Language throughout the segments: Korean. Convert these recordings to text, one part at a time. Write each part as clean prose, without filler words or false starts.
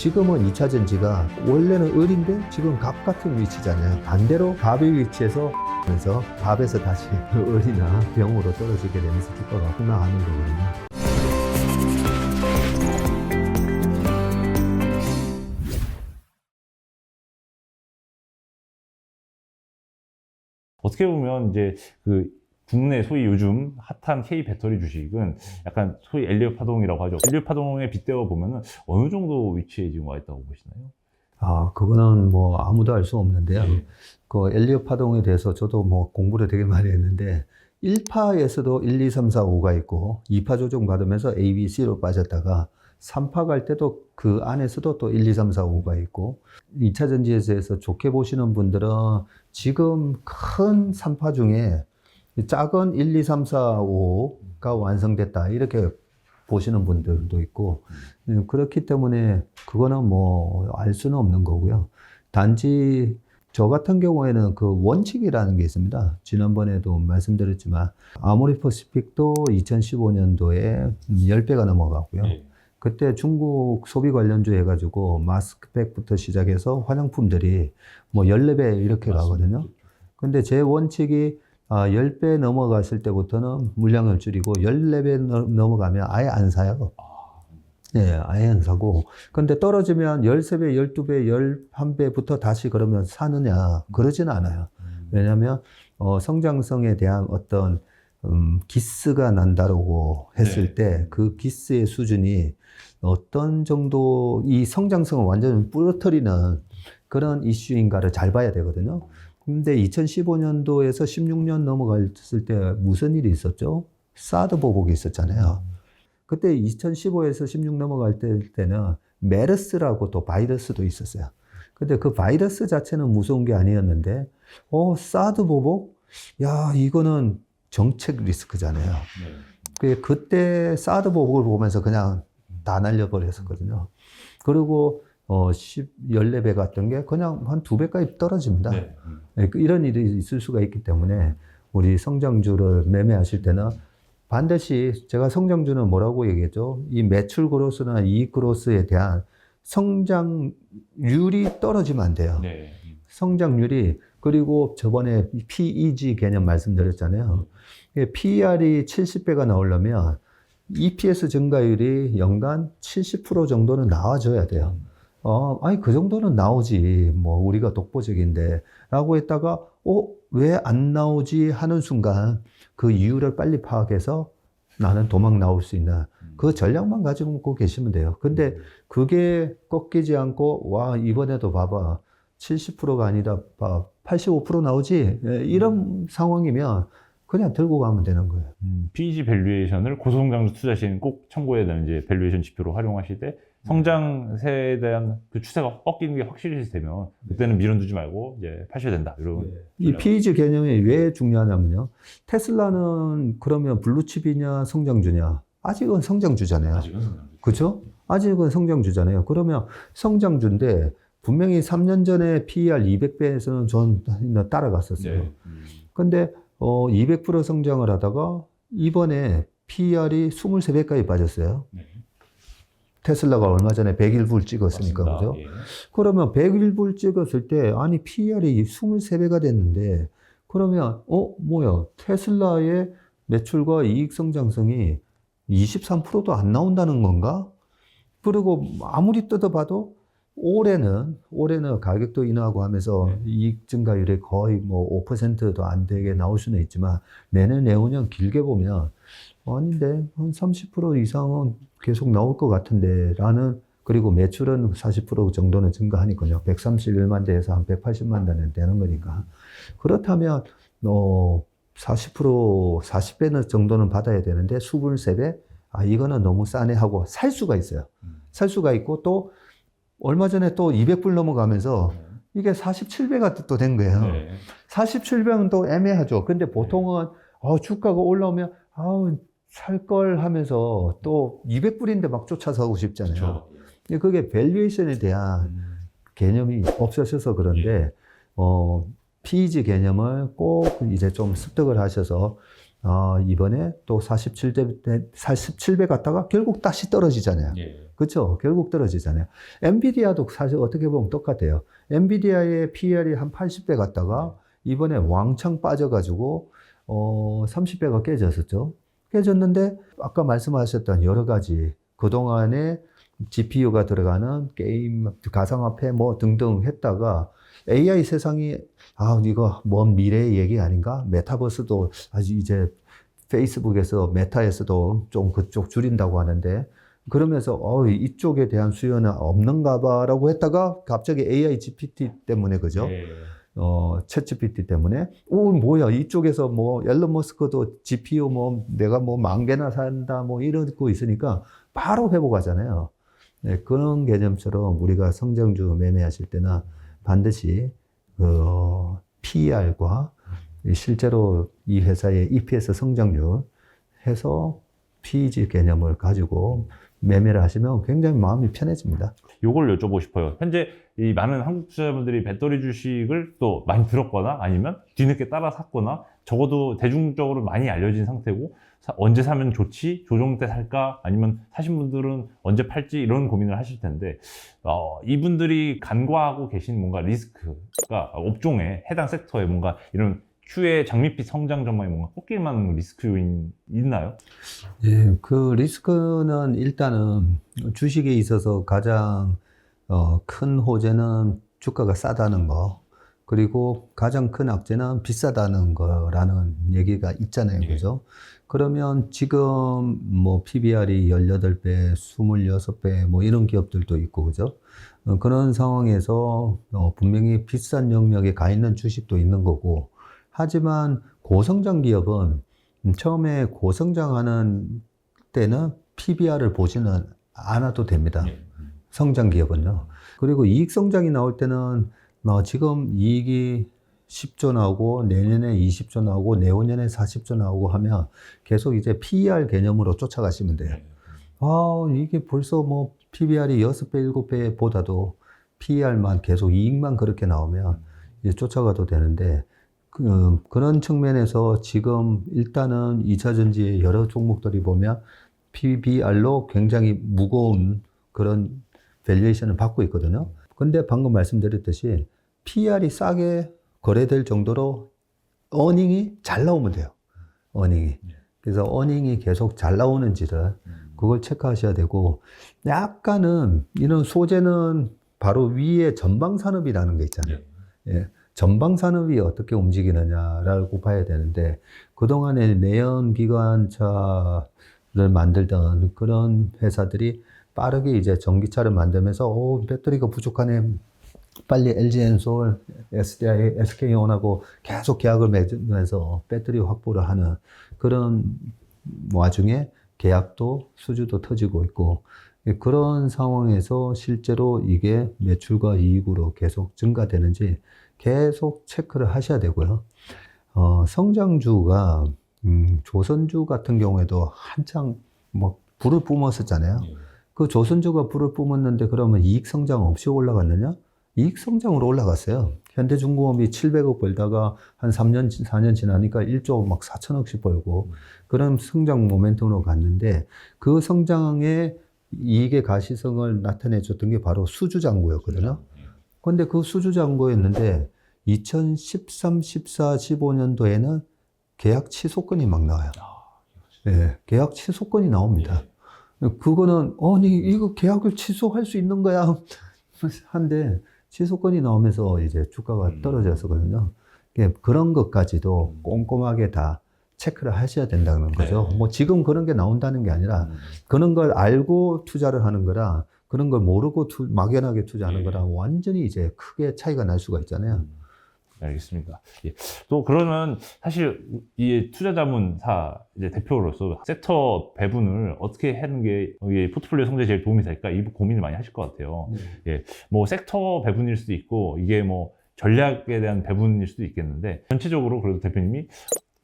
지금은 2차 전지가 원래는 을인데 지금 갑 같은 위치잖아요. 반대로 갑의 위치에서 그래서 갑에서 다시 을이나 병으로 떨어지게 되면서 주가가 폭락하는 거거든요. 어떻게 보면 이제 그 국내 소위 요즘 핫한 K 배터리 주식은 약간 소위 엘리엇 파동이라고 하죠. 엘리엇 파동에 빗대어 보면은 어느 정도 위치에 지금 와 있다고 보시나요? 그거는 뭐 아무도 알 수 없는데요. 네. 그 엘리엇 파동에 대해서 저도 뭐 공부를 되게 많이 했는데 1파에서도 1, 2, 3, 4, 5가 있고 2파 조정 받으면서 A, B, C로 빠졌다가 3파 갈 때도 그 안에서도 또 1, 2, 3, 4, 5가 있고 2차 전지에 대해서 좋게 보시는 분들은 지금 큰 3파 중에 작은 1, 2, 3, 4, 5가 완성됐다 이렇게 보시는 분들도 있고 그렇기 때문에 그거는 뭐 알 수는 없는 거고요. 단지 저 같은 경우에는 그 원칙이라는 게 있습니다. 지난번에도 말씀드렸지만 아모리퍼시픽도 2015년도에 10배가 넘어가고요. 네. 그때 중국 소비 관련주 해가지고 마스크팩부터 시작해서 화장품들이 뭐 14배 이렇게 가거든요. 근데 제 원칙이 10배 넘어갔을 때부터는 물량을 줄이고 14배 넘어가면 아예 안 사요. 네, 아예 안 사고. 근데 떨어지면 13배, 12배, 11배부터 다시 그러면 사느냐? 그러지는 않아요. 왜냐하면 성장성에 대한 어떤 기스가 난다라고 했을 때 그 기스의 수준이 어떤 정도 이 성장성을 완전히 부러뜨리는 그런 이슈인가를 잘 봐야 되거든요. 근데 2015년도에서 16년 넘어갔을 때 무슨 일이 있었죠? 사드 보복이 있었잖아요. 그때 2015에서 16 넘어갈 때는 메르스라고 또 바이러스도 있었어요. 근데 그 바이러스 자체는 무서운 게 아니었는데, 사드 보복? 야, 이거는 정책 리스크잖아요. 그때 사드 보복을 보면서 그냥 다 날려버렸었거든요. 그리고 14배 같은 게 그냥 한 2배까지 떨어집니다. 네, 이런 일이 있을 수가 있기 때문에 우리 성장주를 매매하실 때는 반드시 제가 성장주는 뭐라고 얘기했죠? 이 매출 그로스나 이익 그로스에 대한 성장률이 떨어지면 안 돼요. 네. 성장률이 그리고 저번에 PEG 개념 말씀드렸잖아요. PER이 70배가 나오려면 EPS 증가율이 연간 70% 정도는 나와줘야 돼요. 아니, 그 정도는 나오지. 뭐, 우리가 독보적인데. 라고 했다가, 왜 안 나오지? 하는 순간 그 이유를 빨리 파악해서 나는 도망 나올 수 있는 그 전략만 가지고 계시면 돼요. 근데 그게 꺾이지 않고, 와, 이번에도 봐봐. 70%가 아니라 85% 나오지? 이런 상황이면 그냥 들고 가면 되는 거예요. PEG 밸류에이션을 고성장주 투자 시에는 꼭 참고해야 되는 이제 밸류에이션 지표로 활용하실 때 성장세에 대한 그 추세가 꺾이는 게 확실히 되면 그때는 미련두지 말고 이제 파셔야 된다. 이런. 이 PEG 개념이 왜 중요하냐면요. 테슬라는 그러면 블루칩이냐 성장주냐? 아직은 성장주잖아요. 아직은 성장주. 그렇죠? 아직은 성장주잖아요. 그러면 성장주인데 분명히 3년 전에 PER 200배에서는 전 따라갔었어요. 근데 200% 성장을 하다가 이번에 PER이 23배까지 빠졌어요. 테슬라가 얼마 전에 101불 찍었으니까, 맞습니다. 그죠? 예. 그러면 101불 찍었을 때, 아니, PER이 23배가 됐는데, 그러면, 뭐야, 테슬라의 매출과 이익 성장성이 23%도 안 나온다는 건가? 그리고 아무리 뜯어봐도, 올해는 가격도 인하하고 하면서 이익 증가율이 거의 뭐 5%도 안 되게 나올 수는 있지만, 내년, 내후년 길게 보면, 아닌데, 한 30% 이상은 계속 나올 것 같은데, 그리고 매출은 40% 정도는 증가하니까요. 131만 대에서 한 180만 대는 되는 거니까. 그렇다면, 40배는 정도는 받아야 되는데, 23배? 이거는 너무 싸네 하고 살 수가 있어요. 살 수가 있고, 또, 얼마 전에 또 200불 넘어가면서, 이게 47배가 또 된 거예요. 47배는 또 애매하죠. 근데 보통은, 주가가 올라오면, 살 걸 하면서 또 200불인데 막 쫓아서 하고 싶잖아요. 그렇죠. 그게 밸류에이션에 대한 개념이 없어져서 그런데, PEG 개념을 꼭 이제 좀 습득을 하셔서 이번에 또 47배 갔다가 결국 다시 떨어지잖아요. 그렇죠? 결국 떨어지잖아요. 엔비디아도 사실 어떻게 보면 똑같아요. 엔비디아의 PER이 한 80배 갔다가 이번에 왕창 빠져가지고 30배가 깨졌었죠. 깨졌는데 아까 말씀하셨던 여러 가지 그동안에 GPU가 들어가는 게임, 가상화폐 뭐 등등 했다가 AI 세상이 이거 먼 미래의 얘기 아닌가? 메타버스도 아주 이제 페이스북에서 메타에서도 좀 그쪽 줄인다고 하는데 그러면서 이쪽에 대한 수요는 없는가 봐라고 했다가 갑자기 AI GPT 때문에 그죠? 챗 GPT 때문에 뭐야 이쪽에서 뭐 앨런 머스크도 GPU 뭐 내가 뭐 10,000개나 산다 뭐 이러고 있으니까 바로 회복하잖아요. 네, 그런 개념처럼 우리가 성장주 매매하실 때나 반드시 PER과 실제로 이 회사의 EPS 성장률 해서 PEG 개념을 가지고 매매를 하시면 굉장히 마음이 편해집니다. 요걸 여쭤보고 싶어요. 현재 이 많은 한국 투자자분들이 배터리 주식을 또 많이 들었거나 아니면 뒤늦게 따라 샀거나 적어도 대중적으로 많이 알려진 상태고 언제 사면 좋지? 조정 때 살까? 아니면 사신 분들은 언제 팔지? 이런 고민을 하실 텐데 이분들이 간과하고 계신 뭔가 리스크가 업종에 해당 섹터에 뭔가 이런 추후에 장밋빛 성장 전망에 뭔가 꺾일 만한 리스크 요인이 있나요? 예, 그 리스크는 일단은 주식에 있어서 가장 큰 호재는 주가가 싸다는 거, 그리고 가장 큰 악재는 비싸다는 거라는 얘기가 있잖아요. 그죠? 그러면 지금 뭐 PBR이 18배, 26배 뭐 이런 기업들도 있고, 그죠? 그런 상황에서 분명히 비싼 영역에 가 있는 주식도 있는 거고, 하지만 고성장 기업은 처음에 고성장하는 때는 PBR을 보지는 않아도 됩니다. 성장 기업은요. 그리고 이익 성장이 나올 때는 지금 이익이 10조 나오고 내년에 20조 나오고 내후년에 40조 나오고 하면 계속 이제 PER 개념으로 쫓아가시면 돼요. 이게 벌써 뭐 PBR이 6배, 7배 보다도 PER만 계속 이익만 그렇게 나오면 이제 쫓아가도 되는데 그런 측면에서 지금 일단은 2차전지의 여러 종목들이 보면 PBR로 굉장히 무거운 그런 밸류에이션을 받고 있거든요. 근데 방금 말씀드렸듯이 PER이 싸게 거래될 정도로 어닝이 잘 나오면 돼요. 어닝이. 그래서 어닝이 계속 잘 나오는지를 그걸 체크하셔야 되고, 약간은 이런 소재는 바로 위에 전방산업이라는 게 있잖아요. 예. 전방산업이 어떻게 움직이느냐라고 봐야 되는데, 그동안에 내연기관차를 만들던 그런 회사들이 빠르게 이제 전기차를 만들면서 배터리가 부족하네. 빨리 LG엔솔, SDI, SK온하고 계속 계약을 맺으면서 배터리 확보를 하는 그런 와중에 계약도 수주도 터지고 있고, 그런 상황에서 실제로 이게 매출과 이익으로 계속 증가되는지 계속 체크를 하셔야 되고요. 성장주가 조선주 같은 경우에도 한창 뭐 불을 뿜었었잖아요. 그 조선주가 불을 뿜었는데 그러면 이익 성장 없이 올라갔느냐? 이익 성장으로 올라갔어요. 현대중공업이 700억 벌다가 한 3년, 4년 지나니까 1조 막 4천억씩 벌고 그런 성장 모멘텀으로 갔는데 그 성장의 이익의 가시성을 나타내줬던 게 바로 수주장고였거든요. 근데 그 수주장고였는데 2013, 14, 15년도에는 계약 취소건이 막 나와요. 네, 계약 취소건이 나옵니다. 그거는 이거 계약을 취소할 수 있는 거야 한데 취소건이 나오면서 이제 주가가 떨어졌었거든요. 그런 것까지도 꼼꼼하게 다 체크를 하셔야 된다는 거죠. 뭐 지금 그런 게 나온다는 게 아니라 그런 걸 알고 투자를 하는 거라 그런 걸 모르고 막연하게 투자하는 거랑 완전히 이제 크게 차이가 날 수가 있잖아요. 알겠습니다. 또 그러면 사실 이 투자자문사 이제 대표로서 섹터 배분을 어떻게 하는 게 포트폴리오 성장에 제일 도움이 될까 이 고민을 많이 하실 것 같아요. 뭐 섹터 배분일 수도 있고 이게 뭐 전략에 대한 배분일 수도 있겠는데 전체적으로 그래도 대표님이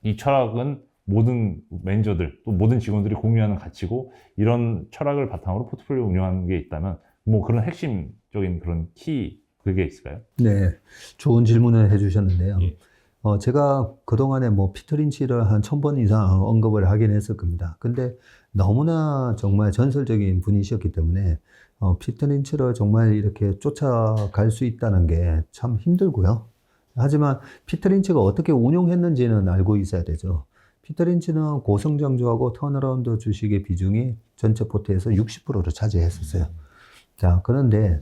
이 철학은 모든 매니저들 또 모든 직원들이 공유하는 가치고 이런 철학을 바탕으로 포트폴리오 운영하는 게 있다면 뭐 그런 핵심적인 그런 키 그게 있을까요? 네, 좋은 질문을 해주셨는데요. 제가 그동안에 뭐 피터 린치를 한 1000번 이상 언급을 하긴 했을 겁니다. 근데 너무나 정말 전설적인 분이셨기 때문에 피터 린치를 정말 이렇게 쫓아갈 수 있다는 게 참 힘들고요. 하지만 피터 린치가 어떻게 운용했는지는 알고 있어야 되죠. 피터 린치는 고성장주하고 턴어라운드 주식의 비중이 전체 포트에서 60%를 차지했었어요. 자, 그런데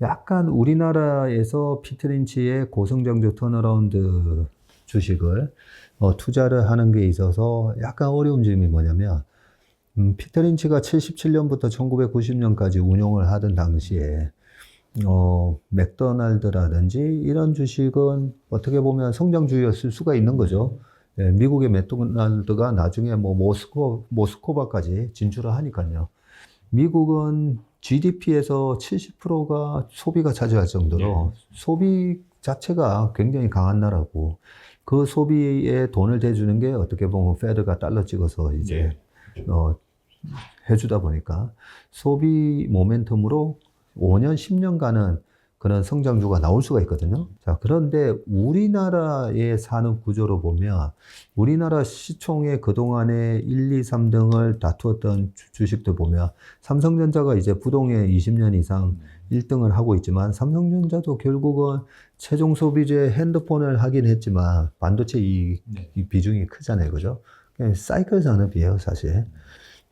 약간 우리나라에서 피터 린치의 고성장주 턴어라운드 주식을 투자를 하는 게 있어서 약간 어려운 점이 뭐냐면 피터 린치가 77년부터 1990년까지 운용을 하던 당시에 맥도날드라든지 이런 주식은 어떻게 보면 성장주였을 수가 있는 거죠. 예, 미국의 맥도날드가 나중에 뭐 모스코바까지 진출을 하니까요. 미국은 GDP에서 70%가 소비가 차지할 정도로 소비 자체가 굉장히 강한 나라고, 그 소비에 돈을 대주는 게 어떻게 보면 페드가 달러 찍어서 이제 해주다 보니까 소비 모멘텀으로 5년, 10년간은 그런 성장주가 나올 수가 있거든요. 자, 그런데 우리나라의 산업 구조로 보면 우리나라 시총의 그동안에 1, 2, 3등을 다투었던 주식들 보면 삼성전자가 이제 부동의 20년 이상 1등을 하고 있지만, 삼성전자도 결국은 최종 소비재 핸드폰을 하긴 했지만 반도체 이 비중이 크잖아요. 그죠? 그냥 사이클 산업이에요, 사실.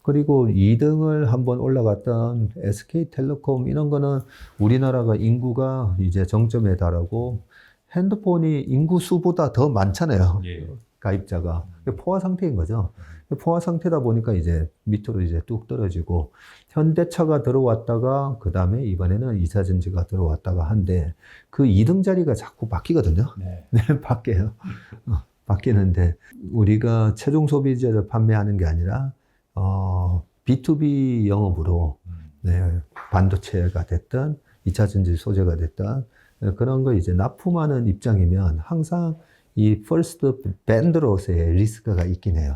그리고 2등을 한번 올라갔던 SK텔레콤 이런 거는 우리나라가 인구가 이제 정점에 달하고 핸드폰이 인구 수보다 더 많잖아요. 가입자가. 포화 상태인 거죠. 포화 상태다 보니까 이제 밑으로 이제 뚝 떨어지고, 현대차가 들어왔다가 그 다음에 이번에는 이차전지가 들어왔다가 한데 그 2등 자리가 자꾸 바뀌거든요. 네, 바뀌어요. 바뀌는데 우리가 최종 소비재를 판매하는 게 아니라 B2B 영업으로, 네, 반도체가 됐든 2차전지 소재가 됐든 그런 거 이제 납품하는 입장이면 항상 이 퍼스트 밴드로서의 리스크가 있긴 해요.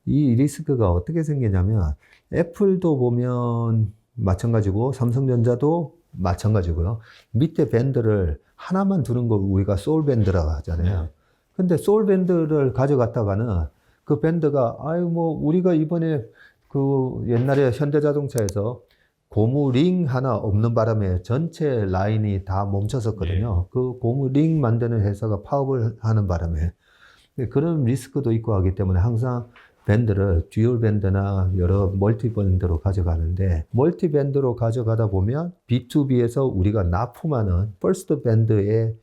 이 리스크가 어떻게 생기냐면 애플도 보면 마찬가지고 삼성전자도 마찬가지고요. 밑에 밴드를 하나만 두는 걸 우리가 소울 밴드라고 하잖아요. 근데 소울 밴드를 가져갔다가는 그 밴드가 우리가 이번에 그 옛날에 현대자동차에서 고무 링 하나 없는 바람에 전체 라인이 다 멈췄었거든요. 그 고무 링 만드는 회사가 파업을 하는 바람에 그런 리스크도 있고 하기 때문에 항상 밴드를 듀얼 밴드나 여러 멀티 밴드로 가져가는데, 멀티 밴드로 가져가다 보면 B2B에서 우리가 납품하는 퍼스트 밴드의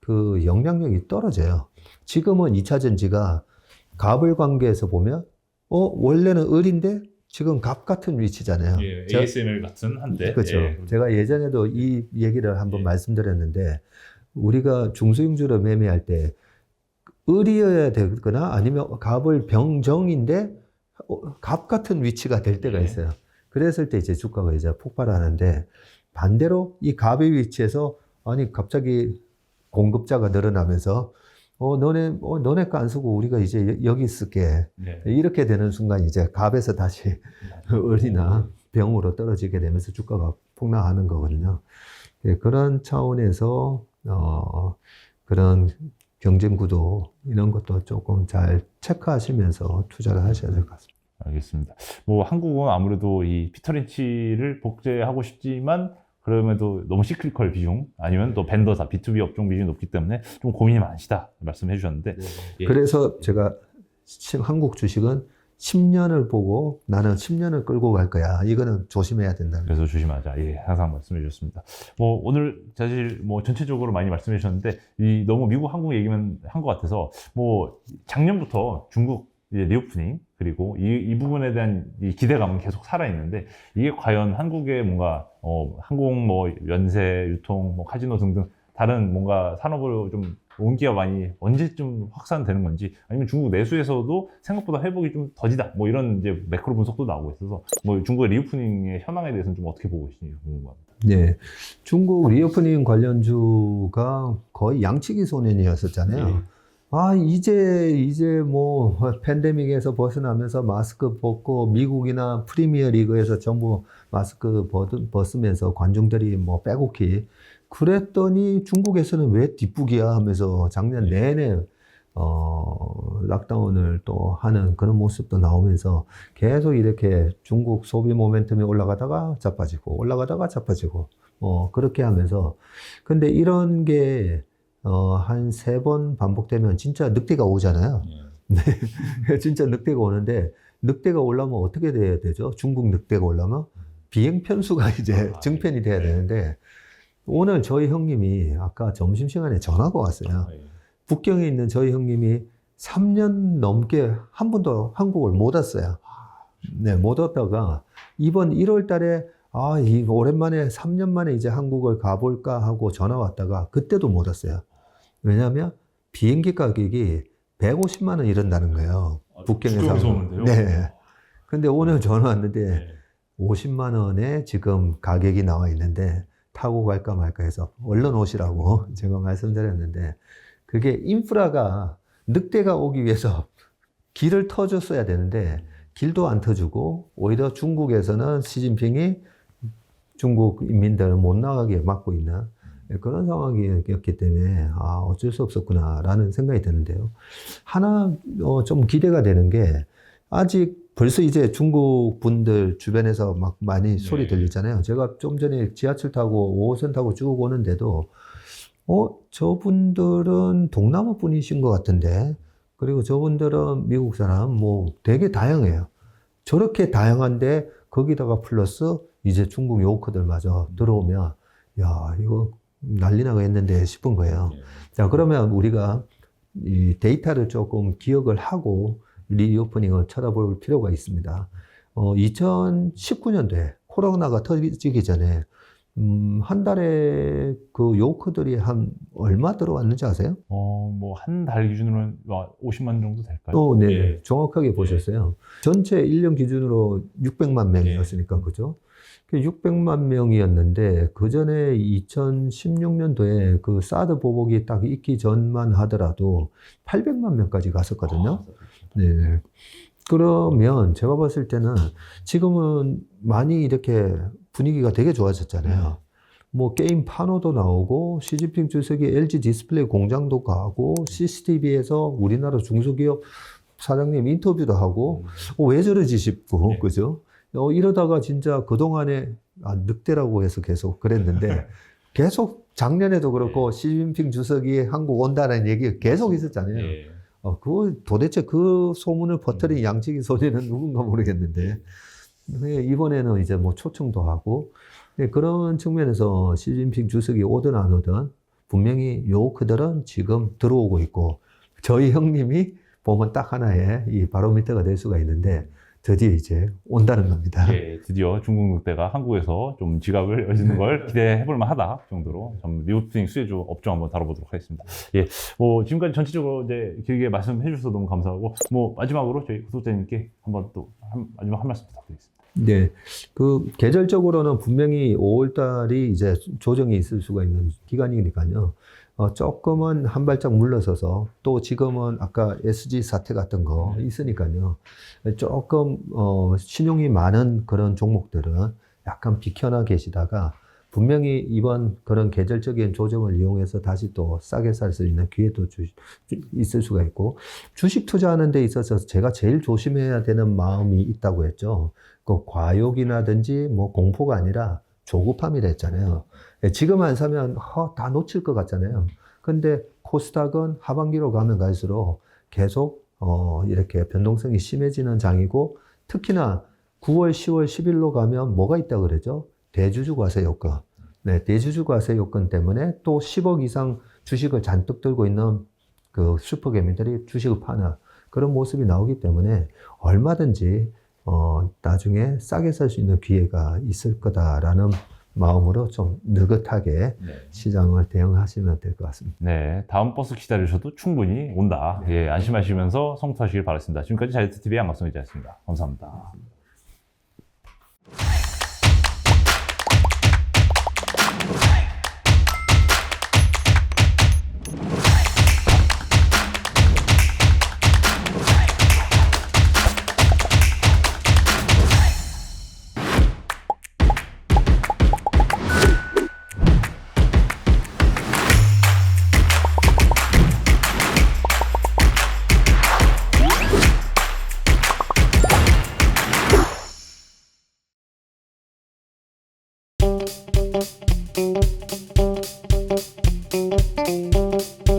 그 영향력이 떨어져요. 지금은 2차전지가 갑을 관계에서 보면 원래는 을인데 지금 갑 같은 위치잖아요. ASML 같은 한데. 그렇죠. 제가 예전에도 이 얘기를 한번 말씀드렸는데, 우리가 중소형주를 매매할 때 을이어야 되거나 아니면 갑을 병정인데 갑 같은 위치가 될 때가 있어요. 그랬을 때 이제 주가가 이제 폭발하는데, 반대로 이 갑의 위치에서 갑자기 공급자가 늘어나면서 너네 거 안 쓰고 우리가 이제 여기 쓸게. 이렇게 되는 순간 이제 갑에서 다시 을이나 병으로 떨어지게 되면서 주가가 폭락하는 거거든요. 그런 차원에서 그런 경쟁 구도 이런 것도 조금 잘 체크하시면서 투자를 하셔야 될 것 같습니다. 알겠습니다. 뭐 한국은 아무래도 이 피터 린치를 복제하고 싶지만 그럼에도 너무 시크릿컬 비중 아니면 또 벤더사 B2B 업종 비중이 높기 때문에 좀 고민이 많으시다 말씀해 주셨는데, 그래서 제가 한국 주식은 10년을 보고 나는 10년을 끌고 갈 거야. 이거는 조심해야 된다. 그래서 조심하자. 항상 말씀해 주셨습니다. 뭐 오늘 사실 뭐 전체적으로 많이 말씀해 주셨는데 너무 미국 한국 얘기만 한 것 같아서, 뭐 작년부터 중국 이제 리오프닝 그리고 이 부분에 대한 이 기대감은 계속 살아 있는데, 이게 과연 한국의 뭔가 항공 뭐 연세 유통 뭐 카지노 등등 다른 뭔가 산업으로 좀 온기가 많이 언제쯤 확산되는 건지, 아니면 중국 내수에서도 생각보다 회복이 좀 더디다 뭐 이런 이제 매크로 분석도 나오고 있어서, 뭐 중국의 리오프닝의 현황에 대해서는 좀 어떻게 보고 계시는지 궁금합니다. 네, 중국 리오프닝 관련주가 거의 양치기 소년이었었잖아요. 이제 뭐 팬데믹에서 벗어나면서 마스크 벗고 미국이나 프리미어 리그에서 전부 마스크 벗으면서 관중들이 뭐 빼곡히 그랬더니 중국에서는 왜 뒷북이야 하면서 작년 내내 락다운을 또 하는 그런 모습도 나오면서 계속 이렇게 중국 소비 모멘텀이 올라가다가 자빠지고 올라가다가 자빠지고 그렇게 하면서 근데 이런 게 한 3번 반복되면 진짜 늑대가 오잖아요. 네. 진짜 늑대가 오는데 늑대가 올라면 어떻게 돼야 되죠? 중국 늑대가 올라면 비행 편수가 이제 증편이 돼야 되는데 오늘 저희 형님이 아까 점심시간에 전화가 왔어요. 북경에 있는 저희 형님이 3년 넘게 한 번도 한국을 못 왔어요. 네, 못 왔다가 이번 1월 달에 이 오랜만에 3년 만에 이제 한국을 가볼까 하고 전화 왔다가 그때도 못 왔어요. 왜냐하면 비행기 가격이 150만 원 이런다는 거예요. 북경에서. 오는데요? 네. 근데 오늘 전화 왔는데 50만 원에 지금 가격이 나와 있는데 타고 갈까 말까 해서 얼른 오시라고 제가 말씀드렸는데 그게 인프라가 늑대가 오기 위해서 길을 터줬어야 되는데 길도 안 터주고 오히려 중국에서는 시진핑이 중국 인민들을 못 나가게 막고 있는 그런 상황이었기 때문에 어쩔 수 없었구나라는 생각이 드는데요. 하나 좀 기대가 되는 게 아직 벌써 이제 중국 분들 주변에서 막 많이 소리 들리잖아요. 제가 좀 전에 지하철 타고 5호선 타고 쭉 오는데도 저분들은 동남아 분이신 것 같은데 그리고 저분들은 미국 사람 뭐 되게 다양해요. 저렇게 다양한데 거기다가 플러스 이제 중국 요커들마저 들어오면 야 이거 난리 나겠는데 싶은 거예요. 자 그러면 우리가 이 데이터를 조금 기억을 하고 리오프닝을 쳐다볼 필요가 있습니다. 2019년도에 코로나가 터지기 전에 한 달에 그 요커들이 한 얼마 들어왔는지 아세요? 뭐 한 달 기준으로는 50만 정도 될까요? 네, 정확하게 보셨어요. 전체 1년 기준으로 600만 명이었으니까 그죠? 600만 명이었는데 그 전에 2016년도에 그 사드 보복이 딱 있기 전만 하더라도 800만 명까지 갔었거든요. 네. 그러면 제가 봤을 때는 지금은 많이 이렇게 분위기가 되게 좋아졌잖아요. 뭐 게임 판호도 나오고 시진핑 주석이 LG 디스플레이 공장도 가고 CCTV에서 우리나라 중소기업 사장님 인터뷰도 하고 왜 저러지 싶고 그죠? 이러다가 진짜 그동안에 늑대라고 해서 계속 그랬는데 계속 작년에도 그렇고 시진핑 주석이 한국 온다는 얘기 계속 있었잖아요. 도대체 그 소문을 퍼뜨린 양치기 소리는 누군가 모르겠는데 이번에는 이제 뭐 초청도 하고 그런 측면에서 시진핑 주석이 오든 안 오든 분명히 그들은 지금 들어오고 있고 저희 형님이 보면 딱 하나의 이 바로미터가 될 수가 있는데 드디어 이제 온다는 겁니다. 드디어 중국 늑대가 한국에서 좀 지갑을 여시는 걸 기대해볼 만하다 정도로 좀 리오프닝 수혜주 업종 한번 다뤄보도록 하겠습니다. 지금까지 전체적으로 이제 길게 말씀해 주셔서 너무 감사하고 마지막으로 저희 구독자님께 한번 또 마지막 한 말씀 부탁드리겠습니다. 네, 그 계절적으로는 분명히 5월달이 이제 조정이 있을 수가 있는 기간이니까요. 조금은 한 발짝 물러서서 또 지금은 아까 SG 사태 같은 거 있으니까요. 조금 신용이 많은 그런 종목들은 약간 비켜나 계시다가 분명히 이번 그런 계절적인 조정을 이용해서 다시 또 싸게 살 수 있는 기회도 있을 수가 있고 주식 투자하는 데 있어서 제가 제일 조심해야 되는 마음이 있다고 했죠. 그 과욕이라든지 뭐 공포가 아니라 조급함이라 했잖아요. 지금 안 사면 다 놓칠 것 같잖아요. 근데 코스닥은 하반기로 가면 갈수록 계속 이렇게 변동성이 심해지는 장이고 특히나 9월, 10월, 10일로 가면 뭐가 있다고 그러죠? 대주주 과세 요건. 네, 대주주 과세 요건 때문에 또 10억 이상 주식을 잔뜩 들고 있는 그 슈퍼개미들이 주식을 파는 그런 모습이 나오기 때문에 얼마든지 나중에 싸게 살 수 있는 기회가 있을 거다라는 마음으로 좀 느긋하게 시장을 대응하시면 될 것 같습니다. 네, 다음 버스 기다리셔도 충분히 온다. 안심하시면서 성투하시길 바라겠습니다. 지금까지 자이언트TV의 양박성 기자였습니다. 감사합니다.